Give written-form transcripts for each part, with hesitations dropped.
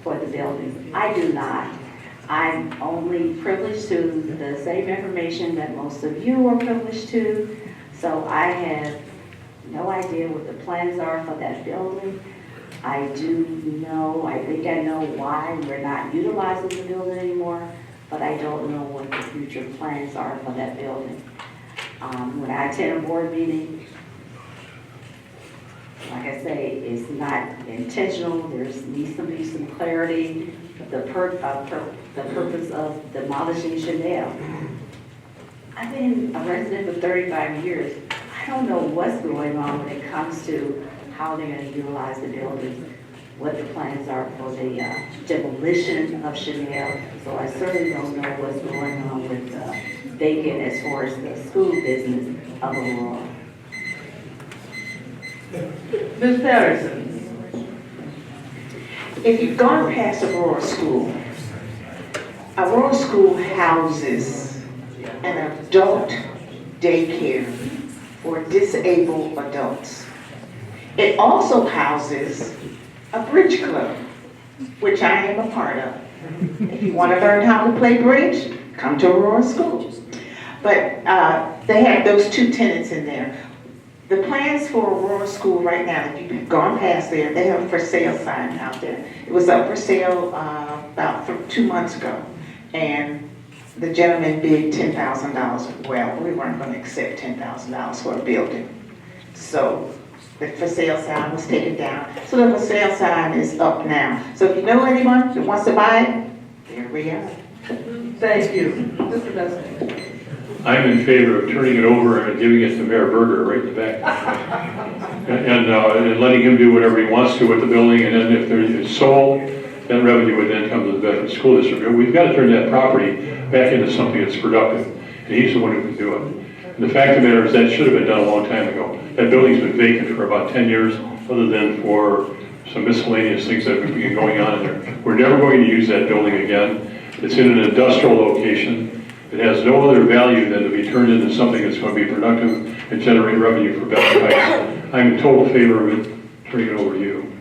for the building. I do not. I'm only privileged to the same information that most of you are privileged to. So I have no idea what the plans are for that building. I do know, I think I know why we're not utilizing the building anymore, but I don't know what the future plans are for that building. When I attend a board meeting, like I say, it's not intentional. There needs to be some clarity. The purpose of demolishing Chanel. I've been a resident for 35 years. I don't know what's going on when it comes to how they're going to utilize the building, what the plans are for the demolition of Chanel. So I certainly don't know what's going on with Bacon as far as the school business of Aurora. Ms. Patterson. If you've gone past Aurora School houses an adult daycare for disabled adults. It also houses a bridge club, which I am a part of. If you want to learn how to play bridge, come to Aurora School. But they have those two tenants in there. The plans for Aurora School right now, if you've gone past there, they have a for sale sign out there. It was up for sale about 2 months ago. And the gentleman bid $10,000. Well, we weren't going to accept $10,000 for a building. So the for sale sign was taken down. So the for sale sign is up now. So if you know anyone that wants to buy it, there we are. Thank you. Mr. Messick. I'm in favor of turning it over and giving it to Mayor Berger right in the back. and letting him do whatever he wants to with the building, and then if it's sold, then revenue would then come to the Veteran School District. We've got to turn that property back into something that's productive, and he's the one who can do it. And the fact of the matter is that should have been done a long time ago. That building's been vacant for about 10 years, other than for some miscellaneous things that have been going on in there. We're never going to use that building again. It's in an industrial location. It has no other value than to be turned into something that's going to be productive and generate revenue for Veteran Heights. I'm in total favor of it, turning it over to you.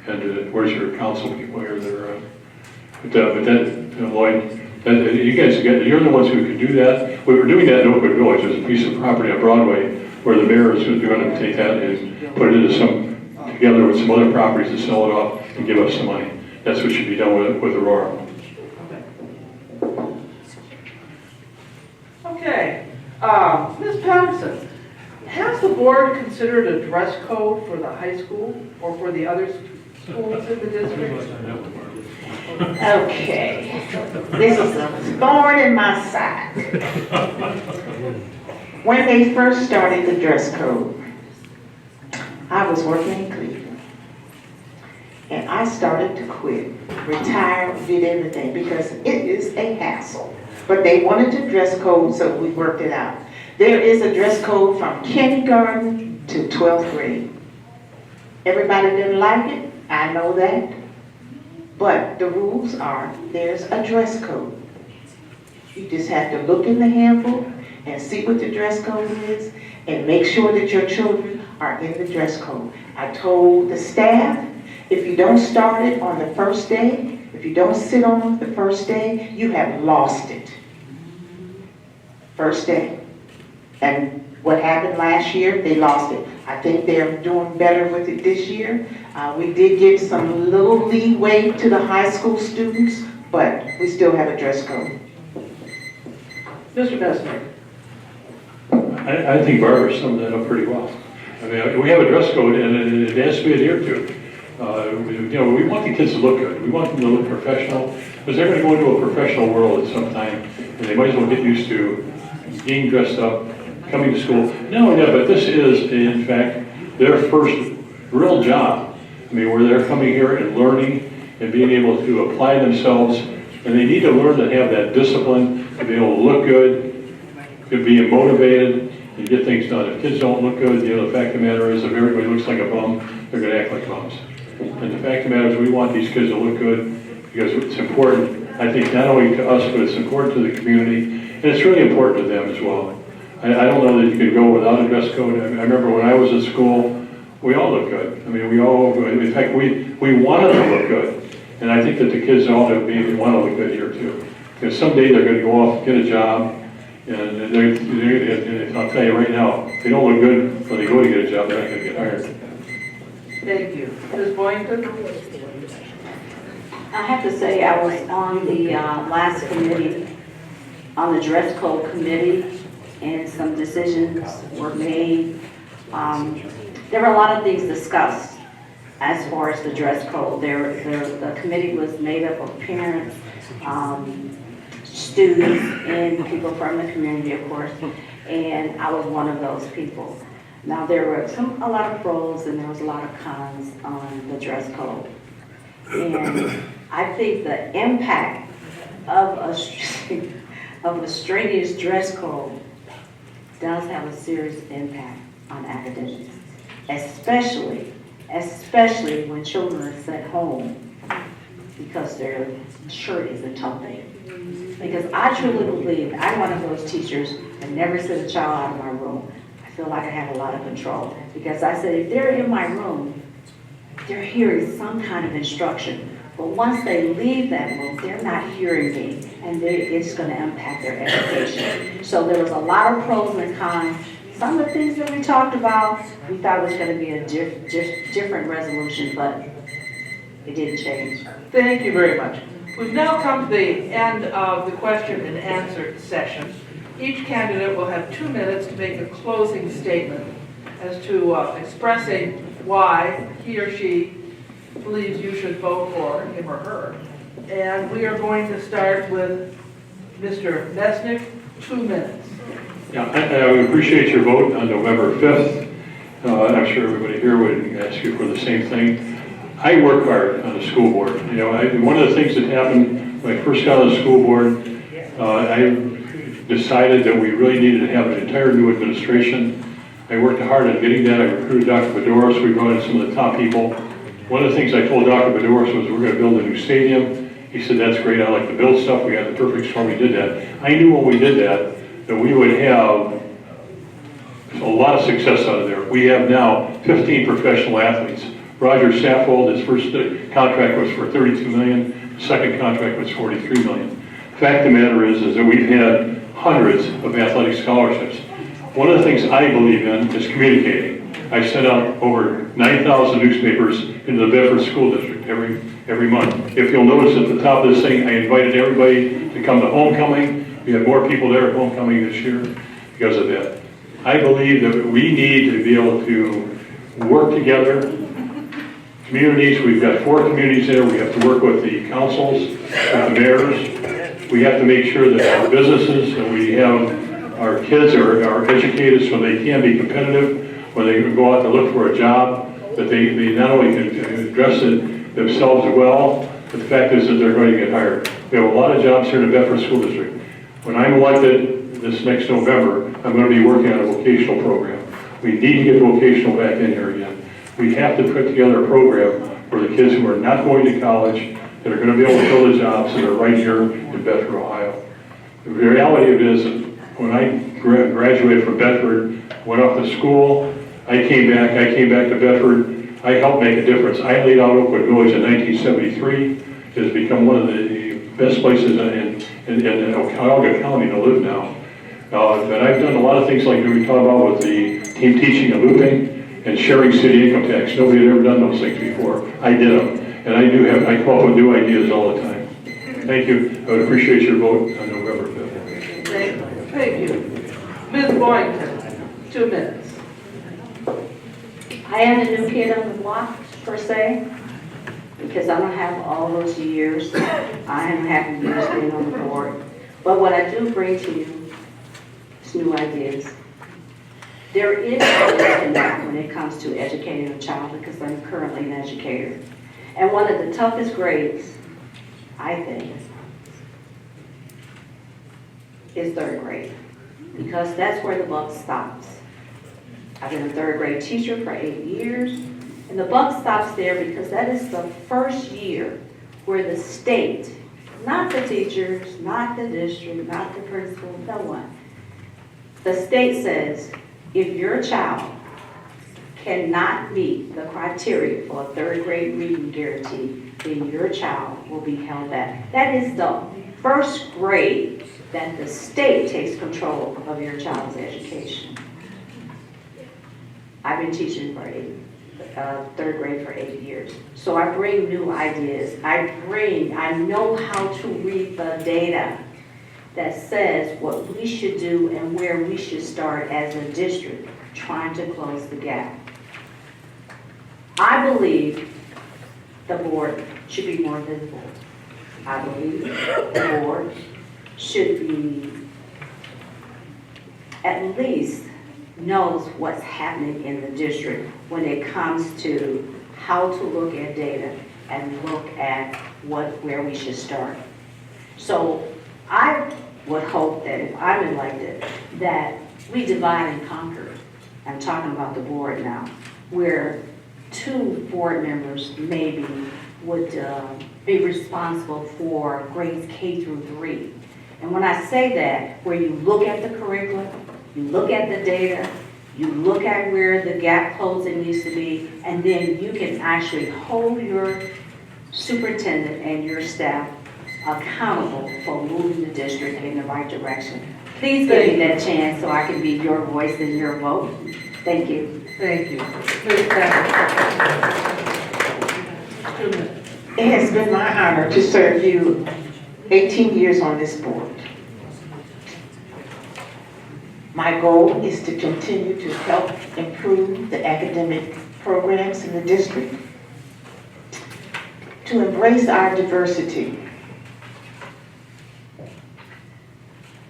And where's your council people here? Lloyd, you guys, you're the ones who could do that. We were doing that in Oakwood Village. There's a piece of property on Broadway where the mayor is going to take that and put it into together with some other properties to sell it off and give us some money. That's what should be done with Aurora. Okay. Ms. Patterson, has the board considered a dress code for the high school or for the other schools in the district? Okay, this is a thorn in my side. When they first started the dress code, I was working in Cleveland. And I started to quit, retire, did everything because it is a hassle. But they wanted to dress code, so we worked it out. There is a dress code from kindergarten to 12th grade. Everybody didn't like it, I know that. But the rules are, there's a dress code. You just have to look in the handbook and see what the dress code is and make sure that your children are in the dress code. I told the staff, if you don't start it on the first day, if you don't sit on the first day, you have lost it. First day. And what happened last year, they lost it. I think they're doing better with it this year. We did give some little leeway to the high school students, but we still have a dress code. Mr. Messick. I think Barbara summed that up pretty well. I mean, we have a dress code and it has to be adhered to. We want the kids to look good. We want them to look professional because they're going to go into a professional world at some time and they might as well get used to being dressed up, coming to school. No, but this is, in fact, their first real job. I mean, where they're coming here and learning and being able to apply themselves, and they need to learn to have that discipline to be able to look good, to be motivated, and get things done. If kids don't look good, the fact of the matter is, if everybody looks like a bum, they're going to act like bums. And the fact of the matter is, we want these kids to look good because it's important, I think, not only to us, but it's important to the community, and it's really important to them as well. I don't know that you can go without a dress code. I remember when I was at school, we all looked good. I mean, in fact, we wanted to look good. And I think that the kids ought to want to look good here too. Because someday they're going to go off, get a job, and I'll tell you right now, if they don't look good when they go to get a job, they're not going to get hired. Thank you. Ms. Boynton? I have to say, I was on the last committee, on the dress code committee, and some decisions were made. There were a lot of things discussed as far as the dress code. The committee was made up of parents, students, and people from the community, of course, and I was one of those people. Now, there were a lot of pros and there was a lot of cons on the dress code. And I think the impact of a strenuous dress code does have a serious impact on academics, especially when children are sent home because their shirt isn't tucked-in. Because I truly believe I'm one of those teachers that never send a child out of my room. I feel like I have a lot of control. Because I said, if they're in my room, they're hearing some kind of instruction. But once they leave that room, they're not hearing me, and it's going to impact their education. So there was a lot of pros and cons. Some of the things that we talked about, we thought was going to be a different resolution, but it didn't change. Thank you very much. We've now come to the end of the question and answer session. Each candidate will have 2 minutes to make a closing statement as to expressing why he or she believes you should vote for him or her. And we are going to start with Mr. Mesnick, 2 minutes. Yeah, I would appreciate your vote on November 5th. I'm sure everybody here would ask you for the same thing. I work hard on the school board. You know, one of the things that happened when I first got on the school board, I decided that we really needed to have an entire new administration. I worked hard on getting that. I recruited Dr. Bedoros. We brought in some of the top people. One of the things I told Dr. Bedoros was we're going to build a new stadium. He said, that's great. I like to build stuff. We got the perfect storm. We did that. I knew when we did that we would have a lot of success out of there. We have now 15 professional athletes. Roger Saffold, his first contract was for $32 million. The second contract was $43 million. The fact of the matter is that we've had hundreds of athletic scholarships. One of the things I believe in is communicating. I send out over 9,000 newspapers into the Bedford School District every month. If you'll notice at the top of this thing, I invited everybody to come to homecoming. We had more people there at homecoming this year because of that. I believe that we need to be able to work together. Communities, we've got 4 communities there. We have to work with the councils, with the mayors. We have to make sure that our businesses, that we have our kids are educated so they can be competitive when they go out to look for a job, that they not only can address it themselves well, but the fact is that they're going to get hired. We have a lot of jobs here in the Bedford School District. When I'm elected this next November, I'm going to be working on a vocational program. We need to get vocational back in here again. We have to put together a program for the kids who are not going to college, that are going to be able to fill the jobs that are right here in Bedford, Ohio. The reality of it is that when I graduated from Bedford, went off to school, I came back to Bedford, I helped make a difference. I laid out Oakwood Village in 1973. It has become one of the best places in Cuyahoga County to live now. But I've done a lot of things like we talked about with the team teaching and looping, and sharing city income tax. Nobody had ever done those things before. I did them. And I come up with new ideas all the time. Thank you. I would appreciate your vote on November 5th. Thank you. Ms. Boynton, 2 minutes. I am the new kid on the block, per se, because I don't have all those years. I haven't had years being on the board. But what I do bring to you is new ideas. There is a disconnect when it comes to educating a child, because I'm currently an educator. And one of the toughest grades, I think, is 3rd grade, because that's where the buck stops. I've been a 3rd grade teacher for 8 years, and the buck stops there because that is the first year where the state, not the teachers, not the district, not the principal, no one, the state says, if your child cannot meet the criteria for a third grade reading guarantee, then your child will be held back. That is the first grade that the state takes control of your child's education. I've been teaching for third grade for 8 years. So I bring new ideas. I know how to read the data that says what we should do and where we should start as a district trying to close the gap. I believe the board should be more visible. I believe the board should be, at least knows what's happening in the district when it comes to how to look at data and look at where we should start. So I would hope that if I'm elected, that we divide and conquer. I'm talking about the board now, where 2 board members maybe would be responsible for grades K through 3. And when I say that, where you look at the curriculum, you look at the data, you look at where the gap closing needs to be, and then you can actually hold your superintendent and your staff accountable for moving the district in the right direction. Please give me that chance so I can be your voice and your vote. Thank you. Thank you. Please stand. 2 minutes. It has been my honor to serve you 18 years on this board. My goal is to continue to help improve the academic programs in the district, to embrace our diversity,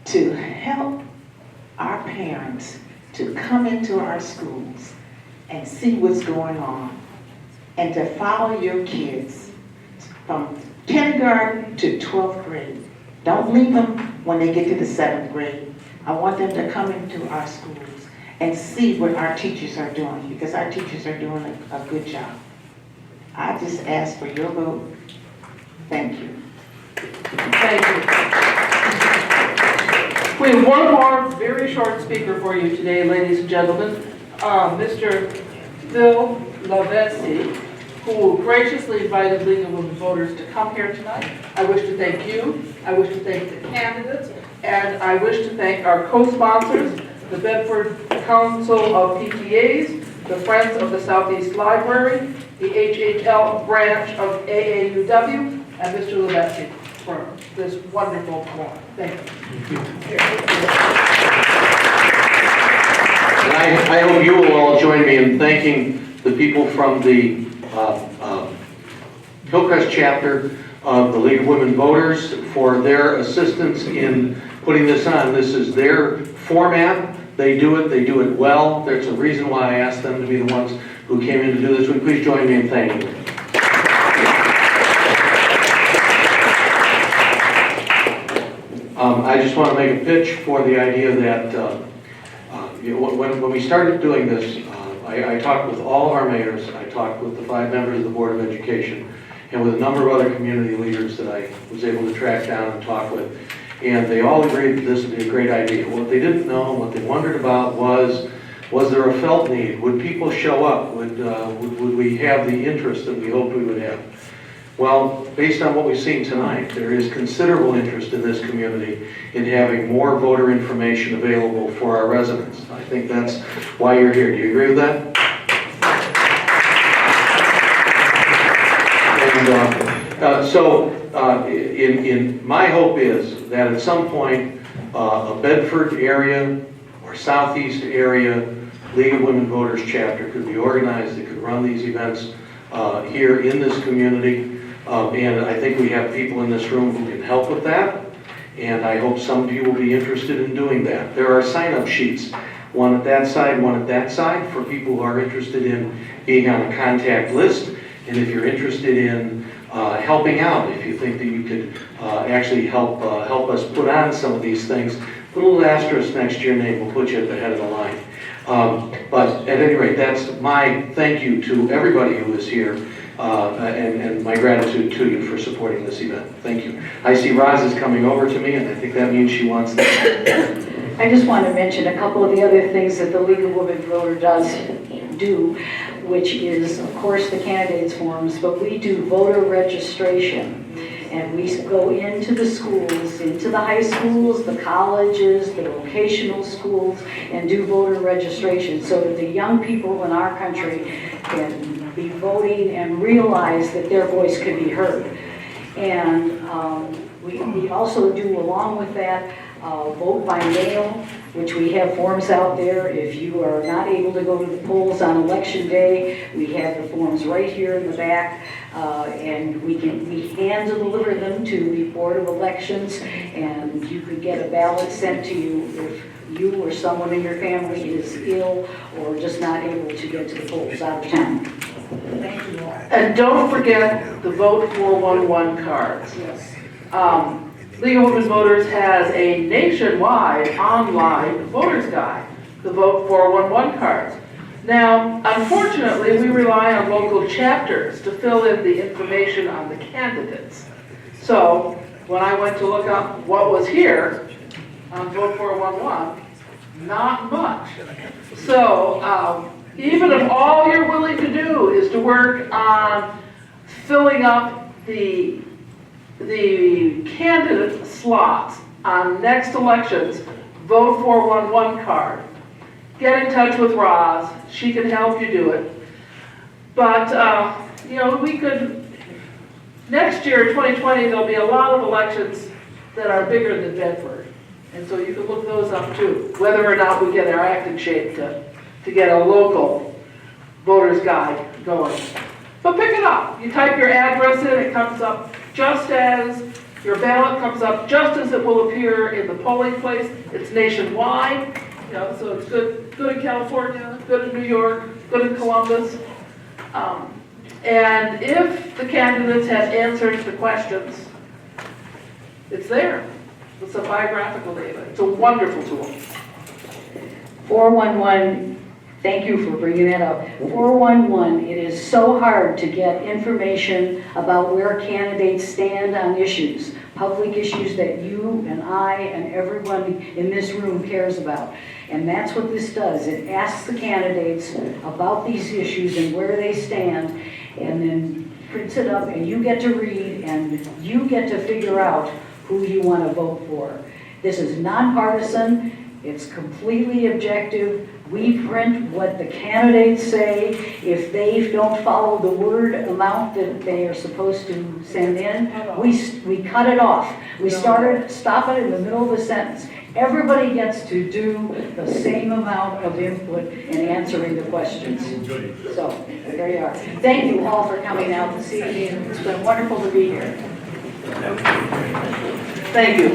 to help our parents to come into our schools and see what's going on, and to follow your kids from kindergarten to 12th grade. Don't leave them when they get to the 7th grade. I want them to come into our schools and see what our teachers are doing, because our teachers are doing a good job. I just ask for your vote. Thank you. Thank you. We have one more very short speaker for you today, ladies and gentlemen. Mr. Phil LoWV, who graciously invited League of Women Voters to come here tonight. I wish to thank you. I wish to thank the candidates. And I wish to thank our co-sponsors, the Bedford Council of PTAs, the Friends of the Southeast Library, the HHL branch of AAUW, and Mr. LoWV for this wonderful forum. Thank you. And I hope you will all join me in thanking the people from the Hillcrest chapter of the League of Women Voters for their assistance in putting this on. This is their format. They do it well. There's a reason why I asked them to be the ones who came in to do this. Would you please join me in thanking them? I just want to make a pitch for the idea that when we started doing this, I talked with all of our mayors, I talked with the 5 members of the Board of Education, and with a number of other community leaders that I was able to track down and talk with. And they all agreed that this would be a great idea. What they didn't know, what they wondered about was there a felt need? Would people show up? Would we have the interest that we hoped we would have? Well, based on what we've seen tonight, there is considerable interest in this community in having more voter information available for our residents. I think that's why you're here. Do you agree with that? And my hope is that at some point, a Bedford area or Southeast area League of Women Voters chapter could be organized that could run these events here in this community. And I think we have people in this room who can help with that. And I hope some of you will be interested in doing that. There are sign-up sheets, one at that side, one at that side, for people who are interested in being on a contact list. And if you're interested in helping out, if you think that you could actually help us put on some of these things, put a little asterisk next to your name, we'll put you at the head of the line. But at any rate, that's my thank you to everybody who is here, and my gratitude to you for supporting this event. Thank you. I see Roz is coming over to me, and I think that means she wants to. I just want to mention a couple of the other things that the League of Women Voters does. do, which is, of course, the candidates forums, but we do voter registration. And we go into the schools, into the high schools, the colleges, the vocational schools, and do voter registration so that the young people in our country can be voting and realize that their voice can be heard. And we also do, along with that, vote by mail, which we have forms out there. If you are not able to go to the polls on election day, we have the forms right here in the back, and we hand deliver them to the Board of Elections, and you could get a ballot sent to you if you or someone in your family is ill or just not able to get to the polls out of town. Thank you all. And don't forget the Vote 411 cards. Yes. League of Women Voters has a nationwide online voters guide, the Vote 411 cards. Now, unfortunately, we rely on local chapters to fill in the information on the candidates. So, when I went to look up what was here on Vote 411, not much. So, even if all you're willing to do is to work on filling up the candidate slots on next elections, Vote 411 card. Get in touch with Roz, she can help you do it. But, we could, next year, 2020, there'll be a lot of elections that are bigger than Bedford. And so you can look those up too, whether or not we get our act in shape to get a local voter's guide going. But pick it up. You type your address in, it comes up just as, your ballot comes up just as it will appear in the polling place. It's nationwide, so it's good in California, good in New York, good in Columbus. And if the candidates have answered the questions, it's there. With some biographical data. It's a wonderful tool. 411, thank you for bringing that up. 411, it is so hard to get information about where candidates stand on issues, public issues that you and I and everyone in this room cares about. And that's what this does. It asks the candidates about these issues and where they stand, and then prints it up, and you get to read, and you get to figure out who you want to vote for. This is nonpartisan, it's completely objective. We print what the candidates say. If they don't follow the word amount that they are supposed to send in, we cut it off. We stop it in the middle of a sentence. Everybody gets to do the same amount of input in answering the questions. So, there you are. Thank you all for coming out this evening. It's been wonderful to be here. Thank you.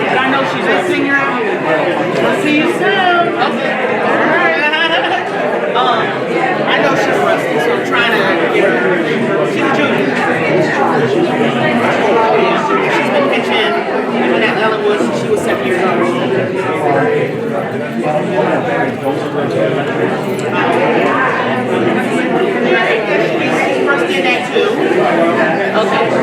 But I know she's a singer. I'll see you soon. Okay. All right. I know she's rusty, so I'm trying to get her. She's a junior. Oh, yeah. She's been pitching even at Ellenwood since she was 7 years old. She's first in that too. Okay.